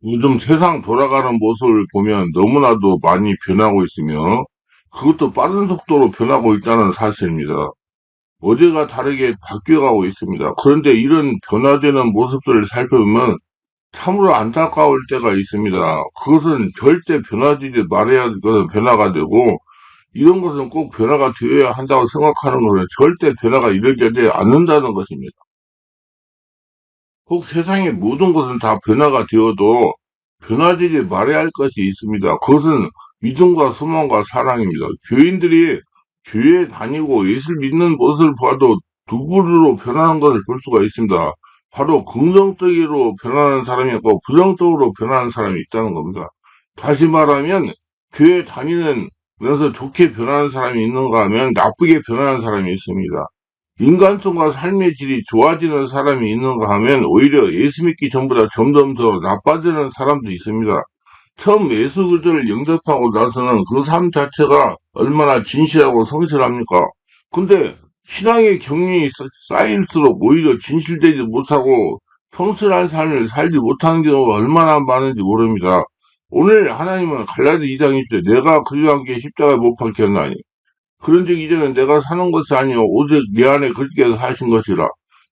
요즘 세상 돌아가는 모습을 보면 너무나도 많이 변하고 있으며 그것도 빠른 속도로 변하고 있다는 사실입니다. 어제가 다르게 바뀌어가고 있습니다. 그런데 이런 변화되는 모습들을 살펴보면 참으로 안타까울 때가 있습니다. 그것은 절대 변화되지 말아야 할 것은 변화가 되고 이런 것은 꼭 변화가 되어야 한다고 생각하는 것은 절대 변화가 이루어지지 않는다는 것입니다. 꼭 세상의 모든 것은 다 변화가 되어도 변화되지 말아야 할 것이 있습니다. 그것은 믿음과 소망과 사랑입니다. 교인들이 교회에 다니고 예수를 믿는 모습을 봐도 두 부류로 변하는 것을 볼 수가 있습니다. 바로 긍정적으로 변하는 사람이 있고 부정적으로 변하는 사람이 있다는 겁니다. 다시 말하면 교회 다니면서 좋게 변하는 사람이 있는가 하면 나쁘게 변하는 사람이 있습니다. 인간성과 삶의 질이 좋아지는 사람이 있는가 하면 오히려 예수 믿기 전보다 점점 더 나빠지는 사람도 있습니다. 처음 예수 그리스도를 영접하고 나서는 그 삶 자체가 얼마나 진실하고 성실합니까? 근데 신앙의 경륜이 쌓일수록 오히려 진실되지 못하고 성실한 삶을 살지 못하는 경우가 얼마나 많은지 모릅니다. 오늘 하나님은 갈라디 2장 1절 내가 그리와 함께 십자가에 못 박혔나니 그런즉 이제는 내가 사는 것이 아니요 오직 내 안에 그리스도께서 사신 것이라.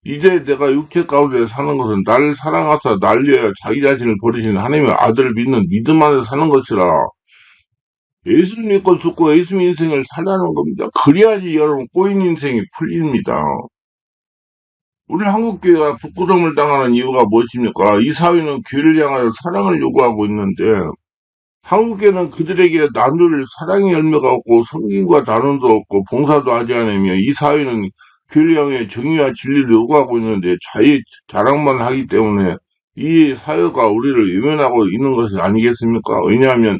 이제 내가 육체 가운데 사는 것은 나를 사랑하사 날 위하여 자기 자신을 버리신 하나님의 아들을 믿는 믿음 안에서 사는 것이라. 예수를 믿고 죽고 예수 인생을 살라는 겁니다. 그래야지 여러분 꼬인 인생이 풀립니다. 우리 한국교회가 북구성을 당하는 이유가 무엇입니까? 이 사회는 교회를 향하여 사랑을 요구하고 있는데 한국에는 그들에게 나눌 사랑의 열매가 없고 성김과 나눔도 없고 봉사도 하지 않으며 이 사회는 교회를 향해 정의와 진리를 요구하고 있는데 자기 자랑만 하기 때문에 이 사회가 우리를 외면하고 있는 것이 아니겠습니까? 왜냐하면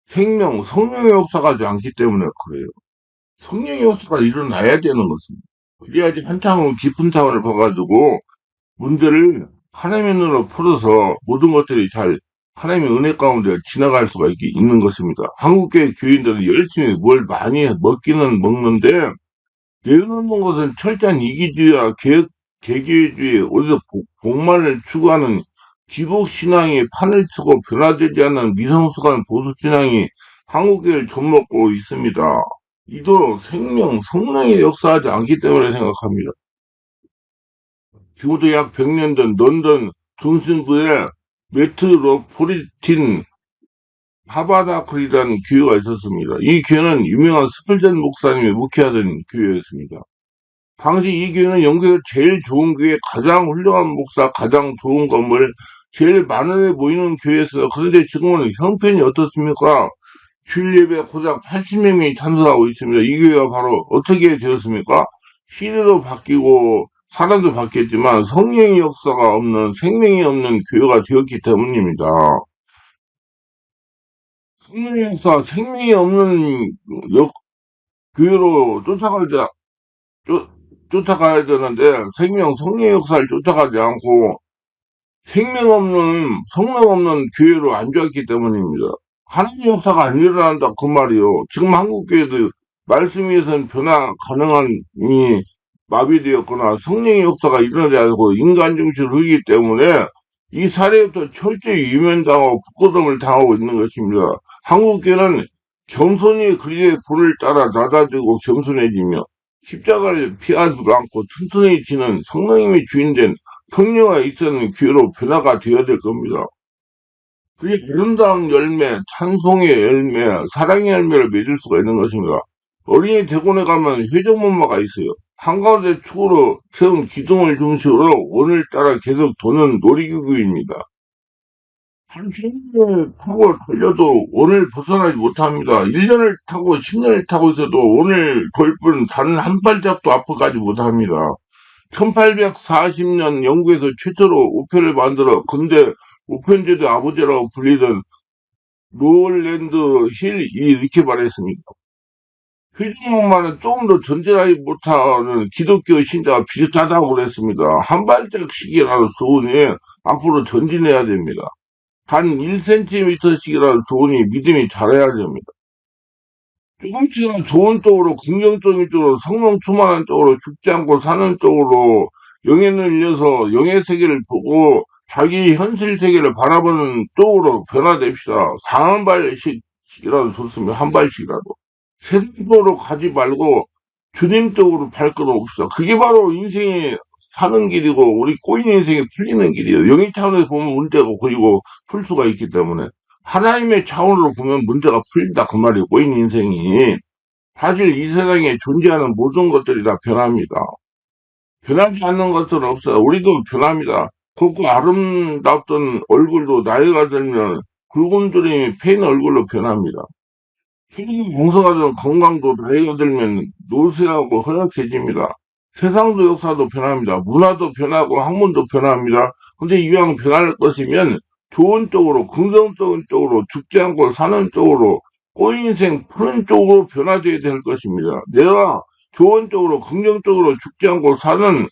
성령의 역사가 하지 않기 때문에 그래요. 성령의 역사가 일어나야 되는 것입니다. 그래야지 한참 깊은 차원을 봐가지고 문제를 하나님의 눈으로 풀어서 모든 것들이 잘 하나님의 은혜 가운데 지나갈 수가 있는 것입니다. 한국교회 교인들은 열심히 뭘 많이 먹기는 먹는데 내놓는 것은 철저한 이기주의와 개개주의, 어디서 복만을 추구하는 기복신앙이 판을 치고 변화되지 않는 미성숙한 보수신앙이 한국교회를 좀먹고 있습니다. 이도 성령이 역사하지 않기 때문에 생각합니다. 지금부터 약 100년 전 런던 중심부에 메트로폴리탄 타바나클이라는 교회가 있었습니다. 이 교회는 유명한 스펄전 목사님이 목회하던 교회였습니다. 당시 이 교회는 영국에서 제일 좋은 교회, 가장 훌륭한 목사, 가장 좋은 건물, 제일 많은 애 모이는 교회였어요. 그런데 지금은 형편이 어떻습니까? 주일 예배 고작 80명이 참석하고 있습니다. 이 교회가 바로 어떻게 되었습니까? 시대도 바뀌고 사람도 바뀌었지만 성령의 역사가 없는 생명이 없는 교회가 되었기 때문입니다. 성령의 역사, 생명이 없는 교회로 쫓, 쫓아가야 되는데 성령의 역사를 쫓아가지 않고 성령 없는 교회로 안주했기 때문입니다. 하나님의 역사가 안 일어난다 그 말이요. 지금 한국교회도 말씀 위에서는 변화 가능한 이 마비되었거나 성령의 역사가 일어나지 않고 인간 중심을 흐르기 때문에 이 사례부터 철저히 유면당하고 북거dom을 당하고 있는 것입니다. 한국교회는 겸손히 그리스도의 불을 따라 낮아지고 겸손해지며 십자가를 피하지도 않고 튼튼히 지는 성령님이 주인된 성령에 있어는 교회로 변화가 되어야 될 겁니다. 그게 아름다운 열매, 찬송의 열매, 사랑의 열매를 맺을 수가 있는 것입니다. 어린이 대본에 가면 회전목마가 있어요. 한가운데 축으로 세운 기둥을 중심으로 오늘따라 계속 도는 놀이기구입니다. 한 10년을 타고 달려도 오늘 벗어나지 못합니다. 1년을 타고 10년을 타고 있어도 오늘 돌뿐 단 한 발짝도 앞으로 가지 못합니다. 1840년 영국에서 최초로 우표를 만들어 근대 우편제도 아버지라고 불리던 로울랜드 힐이 이렇게 말했습니다. 회중목마는 조금 더 전진하지 못하는 기독교 신자가 비슷하다고 그랬습니다. 한 발짝씩이라도 소원이 앞으로 전진해야 됩니다. 단 1cm씩이라도 소원이 믿음이 자라야 됩니다. 조금씩이라도 좋은 쪽으로 긍정적인 쪽으로 성령 충만한 쪽으로 죽지 않고 사는 쪽으로 영의 눈을 열어서 영의 세계를 보고 자기 현실 세계를 바라보는 쪽으로 변화됩시다. 한 발씩이라도 좋습니다. 한 발씩이라도. 세상으로 가지 말고 주님 쪽으로 발걸어봅시다. 그게 바로 인생이 사는 길이고 우리 꼬인 인생이 풀리는 길이에요. 영의 차원에서 보면 문제가 그리고 풀 수가 있기 때문에 하나님의 차원으로 보면 문제가 풀린다 그 말이에요. 꼬인 인생이. 사실 이 세상에 존재하는 모든 것들이 다 변합니다. 변하지 않는 것들은 없어요. 우리도 변합니다. 곱고 아름답던 얼굴도 나이가 들면 굵은 주름이 패인 얼굴로 변합니다. 체력이 왕성하던 건강도 나이가 들면 노쇠하고 허약해집니다. 세상도 역사도 변합니다. 문화도 변하고 학문도 변합니다. 근데 이왕 변할 것이면 좋은 쪽으로, 긍정적인 쪽으로, 죽지 않고 사는 쪽으로, 꼬인 인생 푸는 쪽으로 변화되어야 될 것입니다. 내가 좋은 쪽으로, 긍정적으로 죽지 않고 사는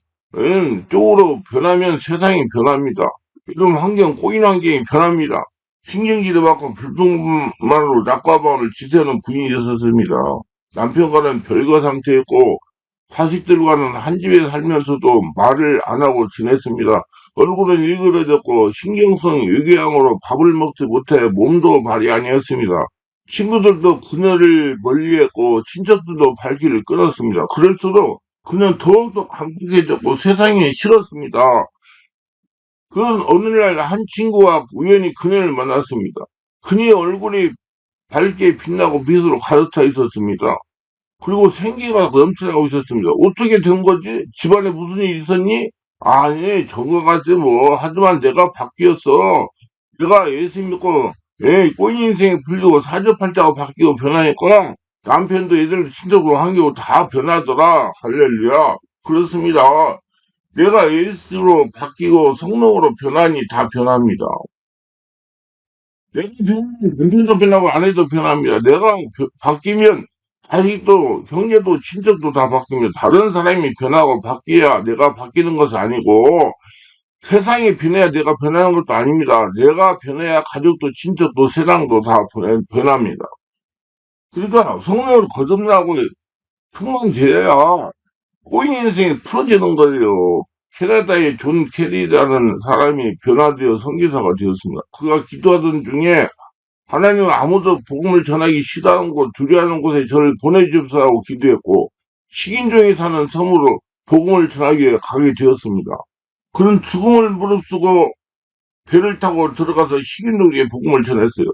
쪽으로 변하면 세상이 변합니다. 요즘 환경, 꼬인 환경이 변합니다. 신경질도 받고 불평만으로 낮과 밤을 지새우는 부인이 있었습니다. 남편과는 별거 상태였고 자식들과는 한 집에 살면서도 말을 안 하고 지냈습니다. 얼굴은 일그러졌고 신경성 외교양으로 밥을 먹지 못해 몸도 말이 아니었습니다. 친구들도 그녀를 멀리했고 친척들도 발길을 끊었습니다. 그럴수록 그녀는 더욱더 강팍해졌고 세상이 싫었습니다. 그런 어느 날 한 친구와 우연히 그녀를 만났습니다. 그녀의 얼굴이 밝게 빛나고 미소로 가득 차 있었습니다. 그리고 생기가 넘쳐나고 있었습니다. 어떻게 된 거지? 집안에 무슨 일 있었니? 아니, 전과 같지 뭐. 하지만 내가 바뀌었어. 내가 예수 믿고, 꼬인 인생이 풀리고 사주팔자가 바뀌고 변하니까 남편도 애들 친척으로 한겨우 다 변하더라. 할렐루야. 그렇습니다. 내가 예수로 바뀌고 성령으로 변하니 다 변합니다. 내가 변하면 남편도 변하고 아내도 변합니다. 내가 바뀌면 자식도 형제도 친척도 다 바뀝니다. 다른 사람이 변하고 바뀌어야 내가 바뀌는 것이 아니고 세상이 변해야 내가 변하는 것도 아닙니다. 내가 변해야 가족도 친척도 세상도 다 변합니다. 그러니까 성령을 거듭나고 충만돼야 꼬인 인생이 풀어지는 거예요. 캐나다의 존 캐리라는 사람이 변화되어 선교사가 되었습니다. 그가 기도하던 중에 하나님은 아무도 복음을 전하기 싫어하는 곳, 두려워하는 곳에 저를 보내주옵소서라고 기도했고 식인종이 사는 섬으로 복음을 전하기 위해 가게 되었습니다. 그는 죽음을 무릅쓰고 배를 타고 들어가서 식인종에게 복음을 전했어요.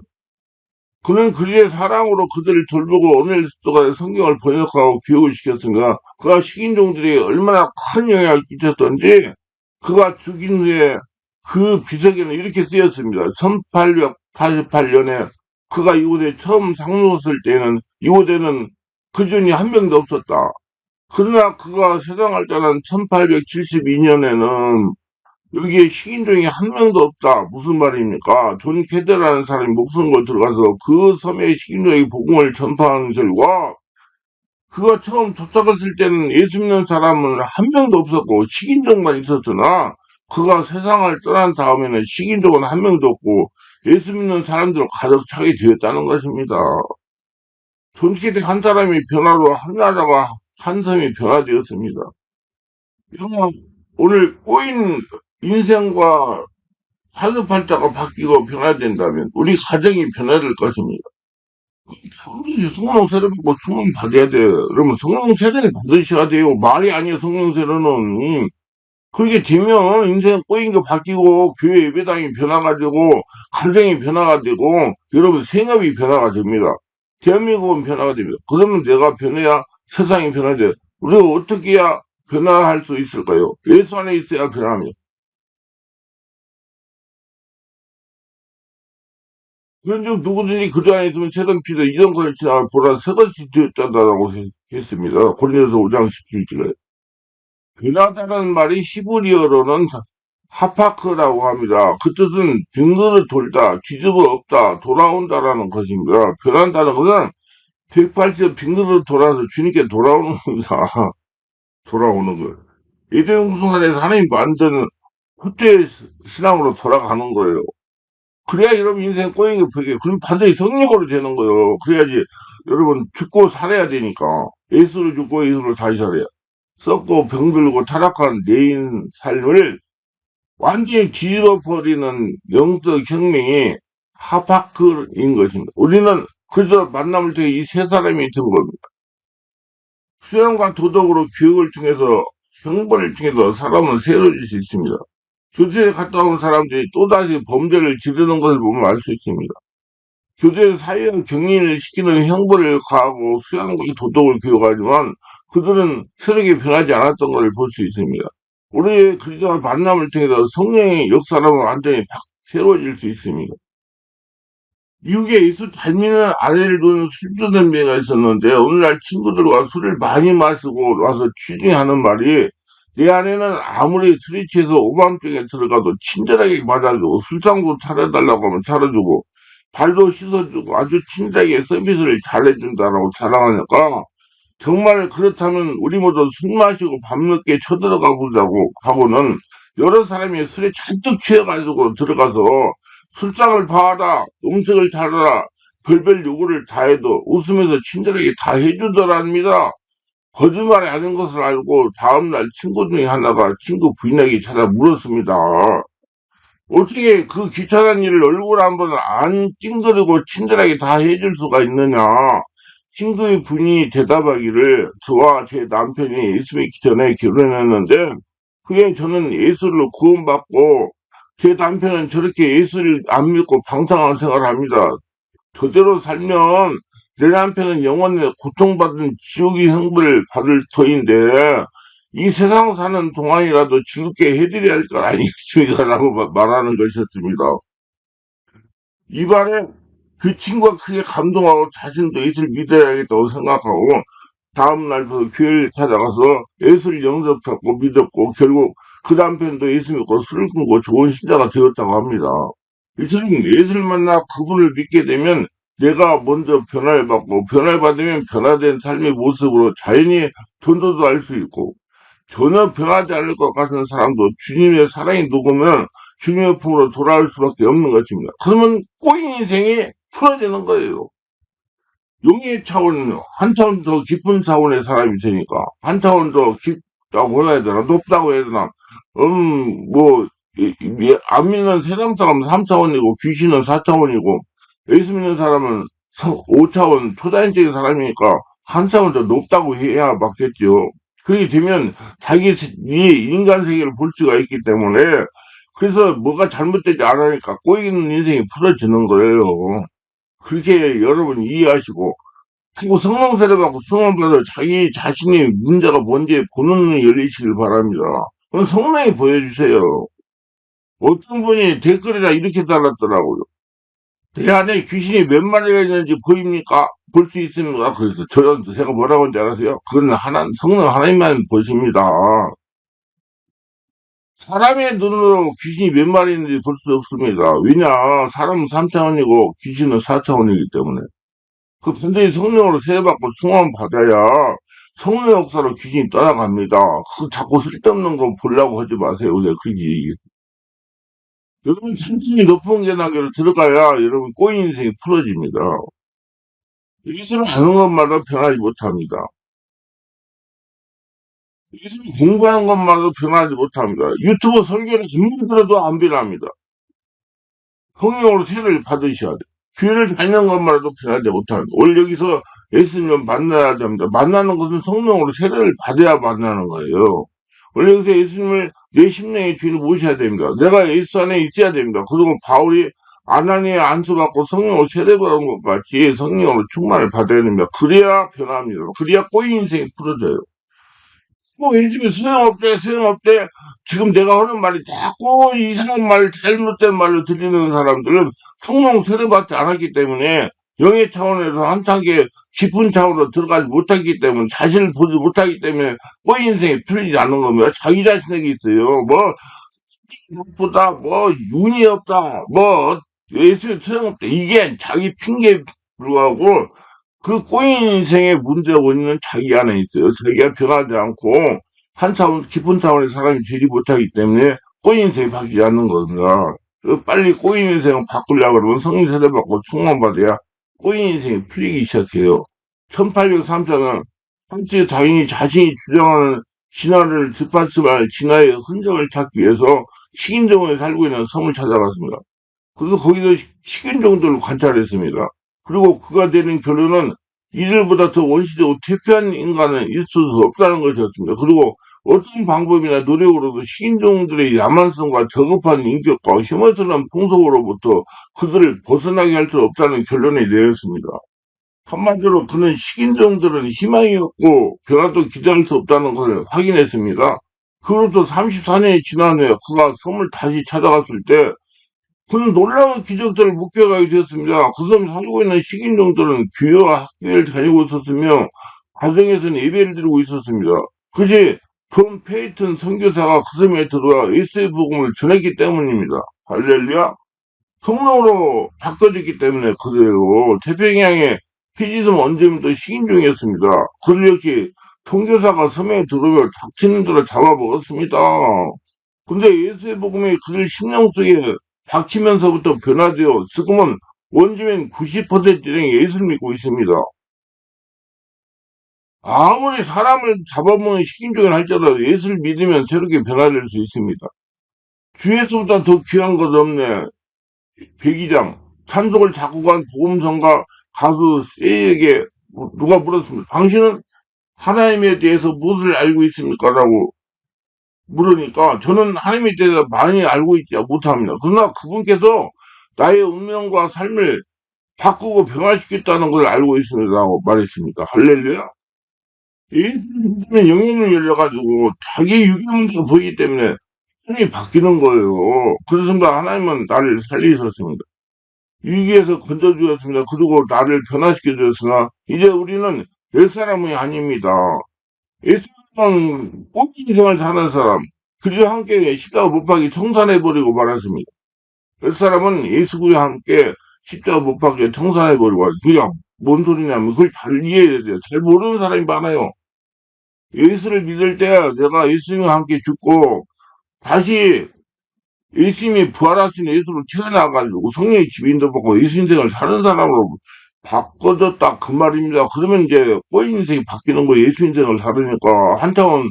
그는 그리의 사랑으로 그들을 돌보고 어느 동안 성경을 번역하고 교육을 시켰습니다. 그가 식인종들이 얼마나 큰 영향을 끼쳤던지 그가 죽인 후에 그 비석에는 이렇게 쓰였습니다. 1848년에 그가 이곳에 처음 상륙했을 때는 이곳에는 그전이 한 명도 없었다. 그러나 그가 세상을 떠난 1872년에는 여기에 식인종이 한 명도 없다. 무슨 말입니까? 존 캐드라는 사람이 목숨 걸 들어가서 그 섬에 식인종의 복음을 전파하는 결과 그가 처음 도착했을 때는 예수 믿는 사람은 한 명도 없었고 식인종만 있었으나 그가 세상을 떠난 다음에는 식인종은 한 명도 없고 예수 믿는 사람들로 가득 차게 되었다는 것입니다. 존 캐드 한 사람이 변화로 한 나라가 한 섬이 변화되었습니다. 여러분, 오늘 꼬인 인생과 사주팔자가 바뀌고 변화된다면 우리 가정이 변화될 것입니다. 성령이 성령 세례 받고 충만 받아야 돼. 그러면 성령 세례를 받으셔야 돼요. 말이 아니에요. 성령 세례는. 그렇게 되면 인생 꼬인 거 바뀌고 교회 예배당이 변화가 되고 가정이 변화가 되고 여러분 생업이 변화가 됩니다. 대한민국은 변화가 됩니다. 그러면 내가 변해야 세상이 변화돼. 우리가 어떻게 해야 변화할 수 있을까요? 예수 안에 있어야 변합니다. 그런 적 누구든지 그저 안에 있으면 새던 피도 이전 것을 지나 보라 새것이 되었다라고 했습니다. 고린도서 5장 17절에. 변하다는 말이 히브리어로는 하파크라고 합니다. 그 뜻은 빙그릇 돌다, 뒤집어 엎다, 돌아온다라는 것입니다. 변한다는 것은 180도 빙그릇 돌아서 주님께 돌아오는 겁니다. 돌아오는 거예요. 예대용 순간에서 하나님 만드는 헛되의 신앙으로 돌아가는 거예요. 그래야 여러분 인생 꼬이게 벽에 그럼 반드시 성령으로 되는 거예요. 그래야지 여러분 죽고 살아야 되니까 예수를 죽고 예수를 다시 살아야 썩고 병들고 타락한 내 삶을 완전히 뒤집어버리는 영적 혁명이 하파크인 것입니다. 우리는 그저 만남을 통해 이 세 사람이 된 겁니다. 수양과 도덕으로 교육을 통해서 형벌을 통해서 사람은 새로워질 수 있습니다. 교제에 갔다 온 사람들이 또다시 범죄를 저지르는 것을 보면 알 수 있습니다. 교제에 사회와 격리를 시키는 형벌을 가하고 수양과 도덕을 교육하지만 그들은 세력이 변하지 않았던 것을 볼 수 있습니다. 우리의 그리스도와 만남을 통해서 성령의 역사라면 완전히 새로워질 수 있습니다. 미국에 예수 잘 믿는 아내를 두는 술주는 배가 있었는데 오늘날 친구들과 술을 많이 마시고 와서 취중하는 말이 내 아내는 아무리 술이 취해서 오밤중에 들어가도 친절하게 맞아주고 술상도 차려달라고 하면 차려주고 발도 씻어주고 아주 친절하게 서비스를 잘해준다라고 자랑하니까 정말 그렇다면 우리 모두 술 마시고 밤늦게 쳐들어가 보자고 하고는 여러 사람이 술에 잔뜩 취해가지고 들어가서 술상을 봐라, 음식을 잘하라, 별별 요구를 다 해도 웃으면서 친절하게 다 해주더랍니다. 거짓말이 아닌 것을 알고 다음날 친구 중에 하나가 친구 부인에게 찾아 물었습니다. 어떻게 그 귀찮은 일을 얼굴 한번 안 찡그리고 친절하게 다 해줄 수가 있느냐? 친구의 부인이 대답하기를 저와 제 남편이 예수 믿기 전에 결혼했는데 그게 저는 예수를 구원받고 제 남편은 저렇게 예수를 안 믿고 방탕한 생활을 합니다. 저대로 살면 내 남편은 영원히 고통받은 지옥의 형벌을 받을 터인데 이 세상 사는 동안이라도 즐겁게 해드려야 할 것 아니겠습니까? 라고 말하는 것이었습니다. 이 말에 그 친구가 크게 감동하고 자신도 예수를 믿어야겠다고 생각하고 다음날부터 교회를 찾아가서 예수를 영접했고 믿었고 결국 그 남편도 예수 믿고 술을 끊고 좋은 신자가 되었다고 합니다. 이처럼 예수를 만나 그분을 믿게 되면 내가 먼저 변화를 받고 변화를 받으면 변화된 삶의 모습으로 자연히 전도도 할 수 있고 전혀 변하지 않을 것 같은 사람도 주님의 사랑이 녹으면 주님의 품으로 돌아올 수밖에 없는 것입니다. 그러면 꼬인 인생이 풀어지는 거예요. 용의 차원, 한 차원 더 깊은 차원의 사람이 되니까, 한 차원 더 깊다고 해야 되나, 높다고 해야 되나, 뭐, 안 믿는 세상 사람은 3차원이고, 귀신은 4차원이고, 예수 믿는 사람은 5차원, 초자연적인 사람이니까, 한 차원 더 높다고 해야 맞겠죠. 그렇게 되면, 자기 위에 인간 세계를 볼 수가 있기 때문에, 그래서 뭐가 잘못되지 않으니까 꼬이는 인생이 풀어지는 거예요. 그렇게 여러분 이해하시고, 그리고 성령 세례받고 수험을 받아 자기 자신의 문제가 뭔지 보는 눈이 열리시길 바랍니다. 그건 성령이 보여주세요. 어떤 분이 댓글에다 이렇게 달았더라고요. 내 안에 귀신이 몇 마리가 있는지 보입니까? 볼 수 있습니까? 그래서 제가 뭐라고 하는지 알아세요? 그건 성령 하나님만 보십니다. 사람의 눈으로 귀신이 몇 마리 있는지 볼 수 없습니다. 왜냐? 사람은 3차원이고 귀신은 4차원이기 때문에. 그 반드시 성령으로 세례받고 승원 받아야 성령 역사로 귀신이 떠나갑니다. 그 자꾸 쓸데없는 거 보려고 하지 마세요. 내가 그게 얘기해. 여러분 천천히 높은 계단계를 들어가야 여러분 꼬인 인생이 풀어집니다. 예수를 아는 것마다 변하지 못합니다. 예수를 공부하는 것마다 변하지 못합니다. 유튜브 설교를 듣는 들어도 안 변합니다. 성령으로 세례를 받으셔야 돼요. 교회를 다니는 것만으로도 변하지 못합니다. 오늘 여기서 예수님을 만나야 됩니다. 만나는 것은 성령으로 세례를 받아야 만나는 거예요. 원래 여기서 예수님을 내 심령의 주인을 모셔야 됩니다. 내가 예수 안에 있어야 됩니다. 그리고 바울이 아나니에 안수받고 성령으로 세례받은 것 같이 성령으로 충만을 받아야 됩니다. 그래야 변합니다. 그래야 꼬인 인생이 풀어져요. 뭐 요즘에 소용없대 소용없대 지금 내가 하는 말이 자꾸 이상한 말 잘못된 말로 들리는 사람들은 성령 세례받지 않았기 때문에 영의 차원에서 한창게 깊은 차원으로 들어가지 못했기 때문에 자신을 보지 못하기 때문에 꼬인 인생이 풀리지 않는 겁니다. 자기 자신에게 있어요. 뭐 나쁘다 뭐 운이 없다 뭐 예수에 소용없다 이게 자기 핑계에 불구하고 그 꼬인 인생의 문제 원인은 자기 안에 있어요. 자기가 변하지 않고 한 차원, 깊은 차원의 사람이 되지 못하기 때문에 꼬인 인생이 바뀌지 않는 겁니다. 빨리 꼬인 인생을 바꾸려고 그러면 성령 세례받고 충만받아야 꼬인 인생이 풀리기 시작해요. 1803년은 한때 당연히 자신이 주장하는 진화를 뒷받침할 진화의 흔적을 찾기 위해서 식인종에 살고 있는 섬을 찾아갔습니다. 그래서 거기서 식인종들을 관찰했습니다. 그리고 그가 내린 결론은 이들보다 더 원시적으로 퇴폐한 인간은 있을 수 없다는 것이었습니다. 그리고 어떤 방법이나 노력으로도 식인종들의 야만성과 저급한 인격과 혐오스러운 풍속으로부터 그들을 벗어나게 할 수 없다는 결론이 내렸습니다. 한마디로 그는 식인종들은 희망이 없고 변화도 기대할 수 없다는 것을 확인했습니다. 그로부터 34년이 지난 후에 그가 섬을 다시 찾아갔을 때 그는 놀라운 기적들을 목격하게 되었습니다. 그 섬에 살고 있는 식인종들은 교회와 학교를 다니고 있었으며 가정에서는 예배를 드리고 있었습니다. 그것이 존 페이튼 선교사가 그 섬에 들어와 예수의 복음을 전했기 때문입니다. 할렐루야. 성령으로 바꿔졌기 때문에 그래요. 태평양의 피지섬 원주민도 식인종이었습니다. 그들 역시 선교사가 섬에 들어오며 닥치는 대로 잡아먹었습니다. 근데 예수의 복음이 그들 심령 속에 박히면서부터 변화되어 지금은 원주민 90% 이상이 예수를 믿고 있습니다. 아무리 사람을 잡아먹는 식인종을 할지라도 예수를 믿으면 새롭게 변화될 수 있습니다. 주에서보다 더 귀한 것 없네. 백이장 찬송을 작곡한 복음성가 가수 세이에게 누가 물었습니다. 당신은 하나님에 대해서 무엇을 알고 있습니까? 라고 물으니까 저는 하나님에 대해서 많이 알고 있지 못합니다. 그러나 그분께서 나의 운명과 삶을 바꾸고 변화시켰다는 걸 알고 있습니다라고 말했습니다. 할렐루야. 예수님은 영향을 열려가지고 자기 유기문제가 보이기 때문에 삶이 바뀌는 거예요. 그렇습니다. 하나님은 나를 살리셨습니다. 위기에서 건져주었습니다. 그리고 나를 변화시켜 주었으나 이제 우리는 옛사람이 아닙니다. 옛사람은 꽃인 인생을 사는 사람, 그리고 함께 십자가 못 박이 청산해버리고 말았습니다. 옛사람은 예수 그리스도와 함께 십자가 못 박이 청산해버리고 말았습니다. 그게 뭔 소리냐면 그걸 잘 이해해야 돼요. 잘 모르는 사람이 많아요. 예수를 믿을 때 내가 예수님과 함께 죽고 다시 예수님이 부활하신 예수로 태어나가지고 성령의 지배인도 받고 예수 인생을 사는 사람으로 바꿔졌다 그 말입니다. 그러면 이제 꼬인 인생이 바뀌는 거예요. 예수 인생을 살으니까 한창은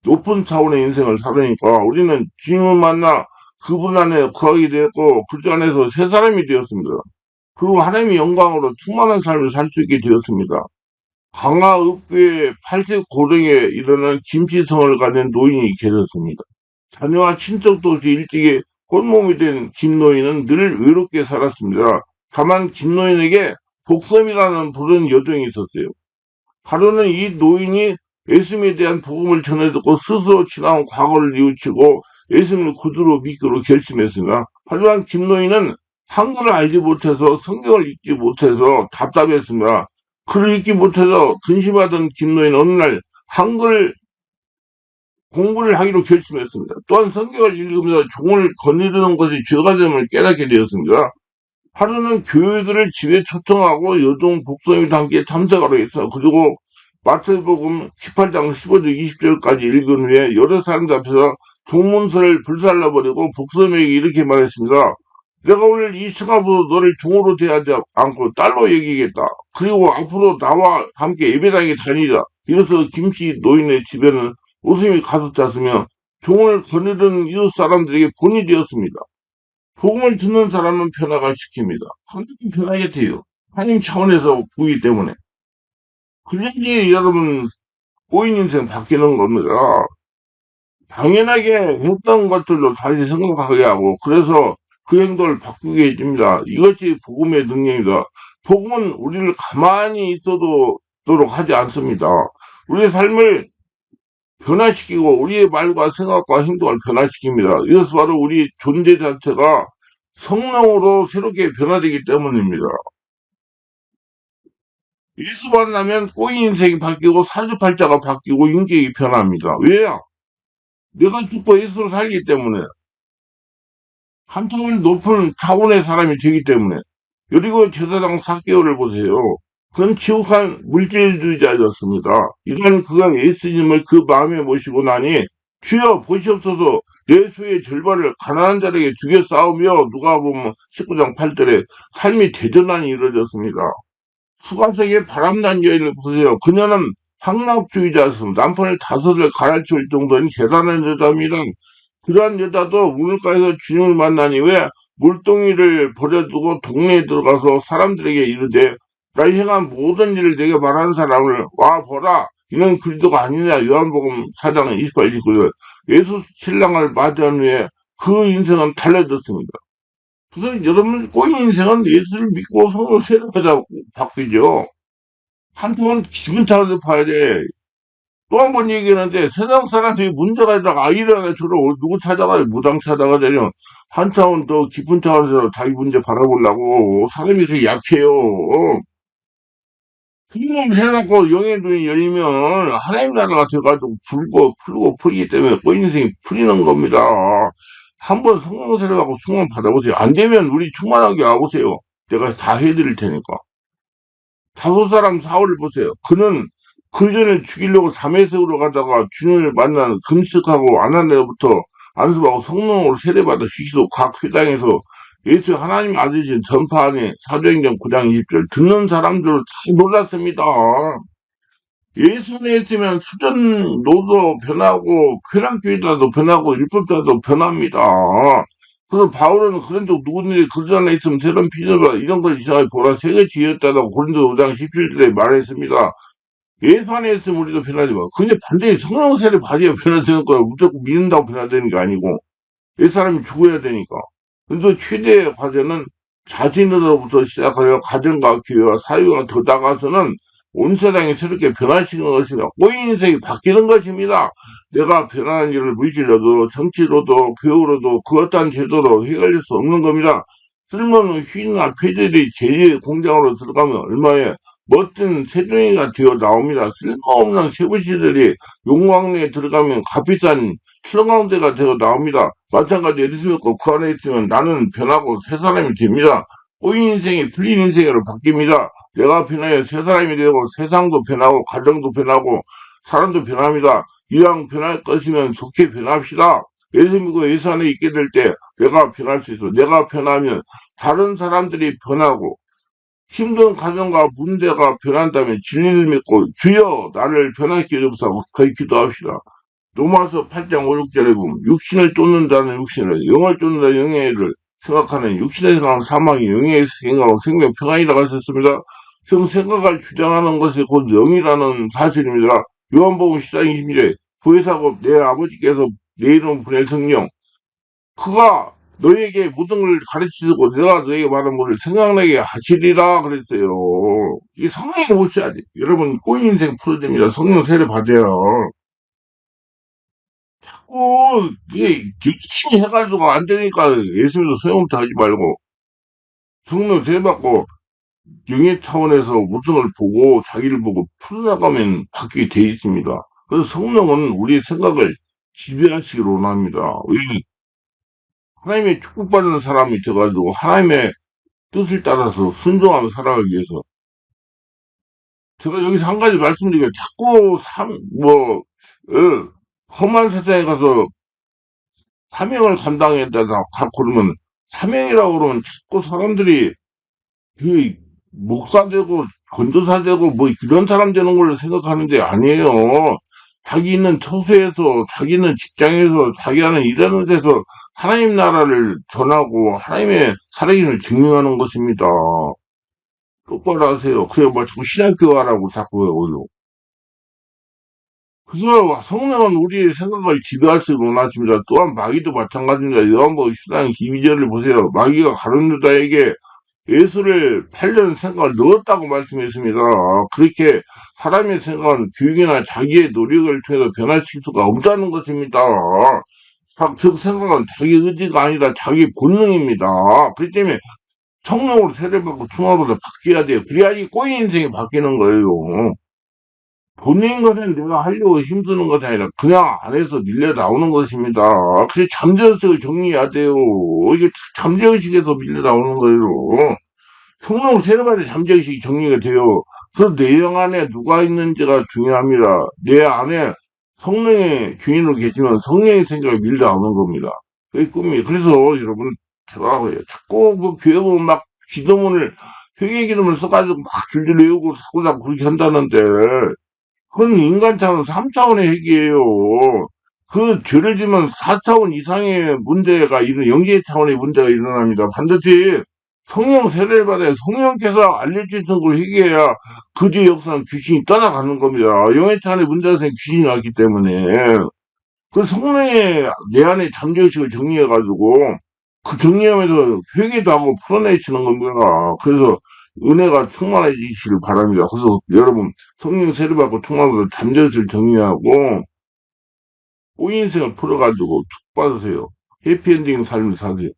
높은 차원의 인생을 살으니까 우리는 주님을 만나 그분 안에 거하게 되었고 그 안에서 새 사람이 되었습니다. 그리고 하나님의 영광으로 충만한 삶을 살 수 있게 되었습니다. 강화읍교의 80 고령에 이르는 김치성을 가진 노인이 계셨습니다. 자녀와 친척도 없이 일찍이 꼰몸이 된 김노인은 늘 외롭게 살았습니다. 다만 김노인에게 복섬이라는 부른 여종이 있었어요. 하루는 이 노인이 예수님에 대한 복음을 전해 듣고 스스로 지나온 과거를 뉘우치고 예수님을 구주로 믿기로 결심했습니다. 하지만 김노인은 한글을 알지 못해서 성경을 읽지 못해서 답답했습니다. 글을 읽지 못해서 근심하던 김노인은 어느 날 한글 공부를 하기로 결심했습니다. 또한 성경을 읽으면서 종을 거느리는 것이 죄가 됨을 깨닫게 되었습니다. 하루는 교회들을 집에 초청하고 여종 복성이와 함께 참석하러 했어. 그리고 마태복음 18장 15절 20절까지 읽은 후에 여러 사람들 앞에서 종문서를 불살라버리고 복성에게 이렇게 말했습니다. 내가 오늘 이 시간부터 너를 종으로 대하지 않고 딸로 여기겠다. 그리고 앞으로 나와 함께 예배당에 다니자. 이로써 김씨 노인의 집에는 웃음이 가득 찼으며 종을 거느리는 이웃 사람들에게 본이 되었습니다. 복음을 듣는 사람은 변화가 시킵니다. 하나님 변하게 돼요. 하나님 차원에서 보기 때문에. 그래야지 여러분 꼬인 인생 바뀌는 겁니다. 당연하게 했던 것들도 다시 생각하게 하고 그래서 그 행동을 바꾸게 해줍니다. 이것이 복음의 능력입니다. 복음은 우리를 가만히 있어도록 하지 않습니다. 우리의 삶을 변화시키고 우리의 말과 생각과 행동을 변화시킵니다. 이것은 바로 우리 존재 자체가 성령으로 새롭게 변화되기 때문입니다. 예수 만나면 꼬인 인생이 바뀌고 사주팔자가 바뀌고 인격이 변합니다. 왜요? 내가 죽고 예수로 살기 때문에 한층 높은 차원의 사람이 되기 때문에 그리고 제사장 삭개오를 보세요. 그는 지옥한 물질주의자였습니다. 이런 그가 예수님을 그 마음에 모시고 나니 주여 보시옵소서 예수의 절반을 가난한 자에게 주겨 싸우며 누가 보면 19장 8절에 삶이 대전환이 이루어졌습니다. 수가성의 바람난 여인을 보세요. 그녀는 상납주의자였습니다. 남편을 5을 가르칠 정도는 대단한 여자입니다. 그러한 여자도 우물가에서 주님을 만나니 왜 물동이를 버려두고 동네에 들어가서 사람들에게 이르되 나 행한 모든 일을 내게 말하는 사람을 와 보라 이는 그리스도가 아니냐. 요한복음 4장 28, 29절. 예수 신랑을 맞이한 후에 그 인생은 달라졌습니다. 그래서 여러분 꼬인 인생은 예수를 믿고 성령 세례받아 바뀌죠. 한쪽은 기분 차려서 봐야 돼. 또 한 번 얘기하는데 세상 사람들이 문제가 있다가 이래가 저를 누구 찾아가요. 무당 찾아가자면 한차원 더 깊은 차원에서 자기 문제 바라보려고 사람이 그렇게 약해요. 그놈 해갖고 영의 눈이 열리면 하나님 나라가 돼가지고 불고 풀고 풀기 때문에 꼬인 인생이 풀리는 겁니다. 한번 성령 세례받고 충만 받아보세요. 안 되면 우리 충만하게 와보세요. 내가 다 해드릴 테니까. 다섯 사람 사울을 보세요. 그는 그 전에 죽이려고 담에색으로 가다가 주님을 만나는 금식하고 아나니아부터 안수하고 성령으로 세례받아 시기도 각 회당에서 예수 하나님 아들이신 전파하니 사도행전 9장 20절 듣는 사람들은 다 놀랐습니다. 예수 안에 있으면 수전노도 변하고 쾌락주의자도 변하고 율법자도 변합니다. 그래서 바울은 그런데 누구든지 그리스도 안에 있으면 새로운 피조물 이런 걸 이상하게 보라 세계 지었다고 고린도 5장 17절에 말했습니다. 예수 안에 있으면 우리도 변하지 마. 근데 반대에 성령 세례 받아야 변화되는 거야. 무조건 믿는다고 변화되는 게 아니고 옛 사람이 죽어야 되니까. 그래서 최대의 과제는 자신으로부터 시작하여 가정과 교회와 사회와 더 나가서는 온 세상이 새롭게 변화시키는 것입니다. 꼬인 인생이 바뀌는 것입니다. 내가 변하는 일을 물질로도 정치로도 교육으로도 그 어떠한 제도로 해결할 수 없는 겁니다. 쓸모없는 휘나 폐들이 제2의 공장으로 들어가면 얼마에 멋진 세종이가 되어 나옵니다. 쓸모없는 세부시들이 용광로에 들어가면 값비싼 출렁가운데가 되어 나옵니다. 마찬가지 예수 믿고 그 안에 있으면 나는 변하고 새 사람이 됩니다. 꼬인 인생이 풀린 인생으로 바뀝니다. 내가 변하여 새 사람이 되고 세상도 변하고 가정도 변하고 사람도 변합니다. 이왕 변할 것이면 좋게 변합시다. 예수 믿고 예수 안에 있게 될 때 내가 변할 수 있어. 내가 변하면 다른 사람들이 변하고 힘든 가정과 문제가 변한다면 진리를 믿고 주여 나를 변화시켜 주옵소서 거의 기도합시다. 로마서 8장 5, 6절에 보면 육신을 쫓는 자는 육신을 영을 쫓는 자는 영의 일을 생각하는 육신의 생각은 사망이 영의 생각은 생명 평안이라고 하셨습니다. 지금 생각을 주장하는 것이 곧 영이라는 사실입니다. 요한복음 10장 20절에 구회사고 내 아버지께서 내 이름 보낼 성령 그가 너에게 모든 걸 가르치고 내가 너에게 말한 것을 생각나게 하시리라 그랬어요. 이 성령이 오셔야지. 여러분 꼬인 인생 풀어야 됩니다. 성령 세례 받아요. 이게 기침이 해가지고 안 되니까 예수님도 소용부터 하지 말고 성령 세례 받고 영의 차원에서 모든 걸 보고 자기를 보고 풀어나가면 바뀌게 돼 있습니다. 그래서 성령은 우리의 생각을 지배하시기를 원합니다. 하나님의 축복받는 사람이 돼가지고 하나님의 뜻을 따라서 순종하며 살아가기 위해서 제가 여기서 한 가지 말씀드리면 자꾸 험한 세상에 가서 사명을 감당해야 된다 그러면 사명이라고 그러면 자꾸 사람들이 그 목사 되고 건조사 되고 뭐 그런 사람 되는 걸로 생각하는데 아니에요. 자기 있는 처소에서 자기 있는 직장에서 자기 하는 일하는 데서 하나님 나라를 전하고 하나님의 살아계심을 증명하는 것입니다. 똑바로 하세요. 그래 뭐 자꾸 신학교 하라고 자꾸 해요. 그래서 성령은 우리의 생각을 지배할 수 원하십니다. 또한 마귀도 마찬가지입니다. 요한복음 14장 12절을 보세요. 마귀가 가룟 유다에게 예수를 팔려는 생각을 넣었다고 말씀했습니다. 그렇게 사람의 생각은 교육이나 자기의 노력을 통해서 변화시킬 수가 없다는 것입니다. 그 생각은 자기 의지가 아니라 자기 본능입니다. 그렇기 때문에 성령으로 세례받고 충만으로 바뀌어야 돼요. 그래야지 꼬인 인생이 바뀌는 거예요. 본인 것은 내가 하려고 힘쓰는 것이 아니라 그냥 안에서 밀려 나오는 것입니다. 그래서 잠재의식을 정리해야 돼요. 이게 잠재의식에서 밀려 나오는 거예요. 성령 세례받을 잠재의식이 정리가 돼요. 그래서 내 영 안에 누가 있는지가 중요합니다. 내 안에 성령의 주인으로 계시면 성령의 생각이 밀려 나오는 겁니다. 그게 꿈이에요. 그래서 여러분 제가 자꾸 그 교회 보면 막 기도문을 회개 기도문을 써가지고 막 줄줄 외우고 자꾸 그렇게 한다는데 그건 인간 차원 3차원의 핵이에요. 그 죄를 지면 4차원 이상의 문제가 영계 차원의 문제가 일어납니다. 반드시 성령 세례를 받아야 성령께서 알려주신 걸 회개해야 그 뒤의 역사는 귀신이 떠나가는 겁니다. 영의 차원의 문제가 생겨 귀신이 왔기 때문에. 그 성령의 내 안에 잠재의식을 정리해가지고 그 정리하면서 회개도 하고 풀어내시는 겁니다. 그래서 은혜가 충만해지시길 바랍니다. 그래서 여러분 성령 세례받고 충만해서 잠재의식을 정리하고 꼬인 인생을 풀어가지고 축 받으세요. 해피엔딩 삶을 사세요.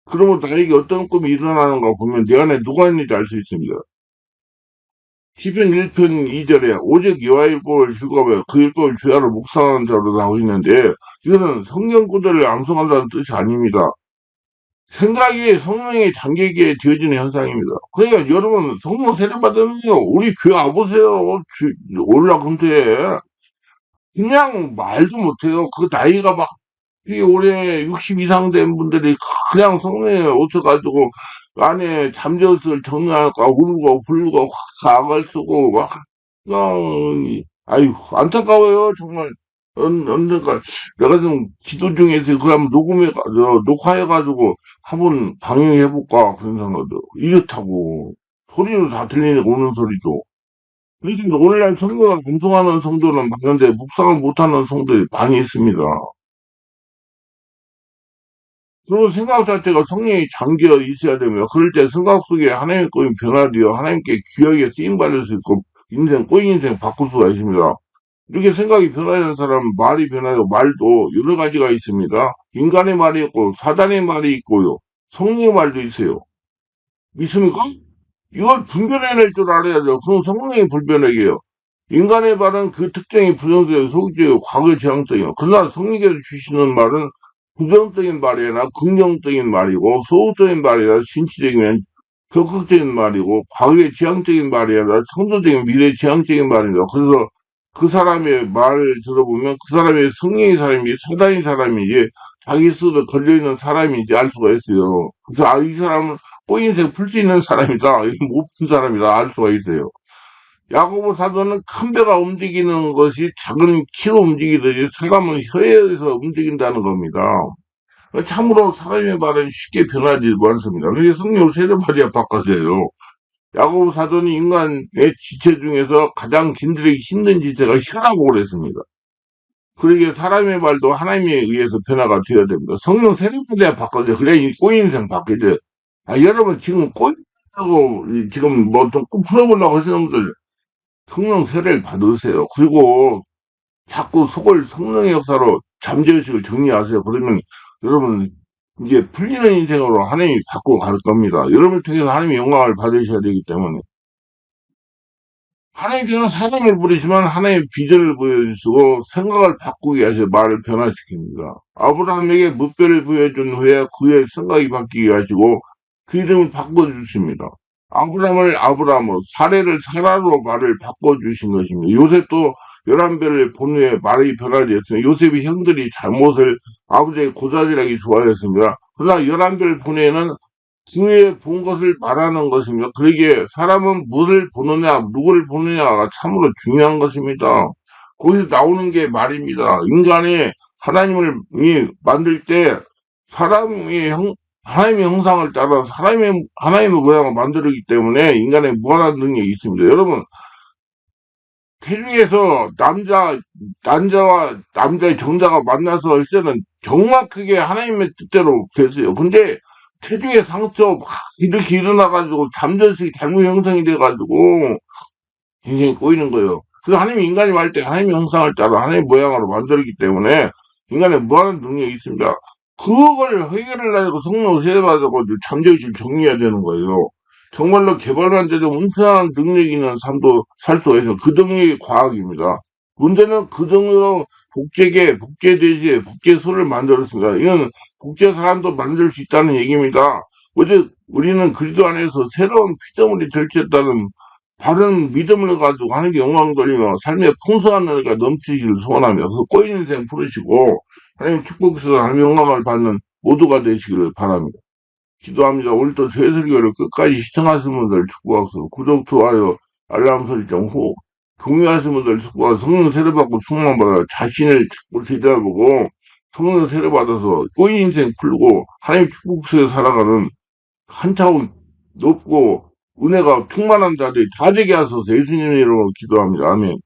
그러면 나에게 어떤 꿈이 일어나는가 보면 내 안에 누가 있는지 알 수 있습니다. 시편 1편 2절에 오직 여호와의 율법을 즐거워하며 그 율법을 주야로 묵상하는 자로 나오고 있는데 이거는 성경 구절을 암송한다는 뜻이 아닙니다. 생각이 성령의 잠기게 되어지는 현상입니다. 그러니까 여러분 성령 세례 받으면서 우리 교회 와보세요. 올라금토에 그냥 말도 못해요. 그 나이가 막 올해 60 이상 된 분들이 그냥 성령에 오셔가지고 안에 잠재의식을 정리할까 울고 불고 확 사갈 쓰고 막 그냥 아유 안타까워요 정말. 언젠가 내가 좀 기도 중에서 그 한번 녹화해가지고 한번 방영해볼까 그런 생각도 이렇다고 소리도 다 들리니까 오는 소리도. 그래서 오늘날 성도가 방송하는 성도는 많은데 묵상을 못하는 성도들이 많이 있습니다. 그런 생각 자체가 성령이 잠겨 있어야 됩니다. 그럴 때 생각 속에 하나님의 꿈이 변화되어 하나님께 귀하게 쓰임받을 수 있고 꼬인 인생 바꿀 수가 있습니다. 이렇게 생각이 변화되는 사람은 말이 변화되고 말도 여러 가지가 있습니다. 인간의 말이 있고 사단의 말이 있고요. 성령의 말도 있어요. 믿습니까? 이걸 분별해낼 줄 알아야죠. 그럼 성령이 불변하게요. 인간의 말은 그 특정이 부정적이고 소극적이고 과거지향적이에요. 그러나 성령께서 주시는 말은 부정적인 말이 아니라 긍정적인 말이고 소극적인 말이 아니라 신치적이면 적극적인 말이고 과거의 지향적인 말이 아니라 창조적인 미래 지향적인 말입니다. 그래서 그 사람의 말을 들어보면 그 사람의 성령의 사람인지 사단의 사람인지 자기 스스로 걸려있는 사람인지 알 수가 있어요. 그래서 이 사람은 꼬인색 풀 수 있는 사람이다. 못 푼 사람이다. 알 수가 있어요. 야고보 사도는 큰 배가 움직이는 것이 작은 키로 움직이듯이 사람은 혀에 의해서 움직인다는 겁니다. 참으로 사람의 말은 쉽게 변하지 않습니다. 그래서 성령 세례받아야 바꿔서요. 야고보 사도는 인간의 지체 중에서 가장 긴들이기 힘든 지체가 혀라고 그랬습니다. 그러기에 사람의 말도 하나님에 의해서 변화가 되어야 됩니다. 성령 세례받아야 바꿔줘요. 그래야 이 꼬인 인생 바뀌어져요. 여러분 지금 꼬인다고 지금 뭐 좀 풀어보려고 하시는 분들 성령 세례를 받으세요. 그리고 자꾸 속을 성령의 역사로 잠재의식을 정리하세요. 그러면 여러분 이제 풀리는 인생으로 하나님이 바꾸고 갈 겁니다. 여러분을 통해서 하나님의 영광을 받으셔야 되기 때문에 하나님께서는 사람을 부리지만 하나님의 비전을 보여주시고 생각을 바꾸게 하셔 말을 변화시킵니다. 아브라함에게 무뼈를 보여준 후에 그의 생각이 바뀌게 하시고 그 이름을 바꿔주십니다. 아브라함을 아브라함으로 사례를 사라로 말을 바꿔주신 것입니다. 요셉도 11배를 본 후에 말이 변화되었습니다. 요셉의 형들이 잘못을 아버지의 고자질하기 좋아했습니다. 그러나 11배를 본 후에는 기회에 본 것을 말하는 것입니다. 그러기에 사람은 무엇을 보느냐, 누구를 보느냐가 참으로 중요한 것입니다. 거기서 나오는 게 말입니다. 인간이 하나님을 만들 때 사람이 하나님의 형상을 따라 하나님의 모양을 만들기 때문에 인간의 무한한 능력이 있습니다. 여러분, 태중에서 남자와 남자의 정자가 만나서 할 때는 정확하게 하나님의 뜻대로 됐어요. 근데 체중의 상처 막 이렇게 일어나가지고 잠재의식이 잘못 형성이 돼가지고 인생이 꼬이는 거예요. 그래서 하나님이 인간이 말 때 하나님의 형상을 따라 하나님의 모양으로 만들었기 때문에 인간의 무한한 능력이 있습니다. 그걸 해결을 하려고 성령 세례받아가지고 잠재의식을 정리해야 되는 거예요. 정말로 개발만 되도 엄청난 능력이 있는 삶도 살 수가 있어요. 그 능력이 과학입니다. 문제는 그 정도로 복제돼지, 복제소를 만들었습니다. 이건 복제 사람도 만들 수 있다는 얘기입니다. 어제 우리는 그리스도 안에서 새로운 피조물이 절체했다는 바른 믿음을 가지고 하나님께 영광 돌리며 삶의 풍성한 은혜가 넘치기를 소원하며 그 꼬인 인생 풀으시고 하나님 축복해서 하나님 영광을 받는 모두가 되시기를 바랍니다. 기도합니다. 오늘도 저희 설교를 끝까지 시청하신 분들 축복하소서 구독, 좋아요, 알람 설정 후 경유하시는 분들 성령 세례받고 충만받아 자신을 자꾸 되돌아보고 성령 세례받아서 꼬인 인생 풀고 하나님 축복 속에 살아가는 한 차원 높고 은혜가 충만한 자들이 다 되게 하소서 예수님 이름으로 기도합니다. 아멘.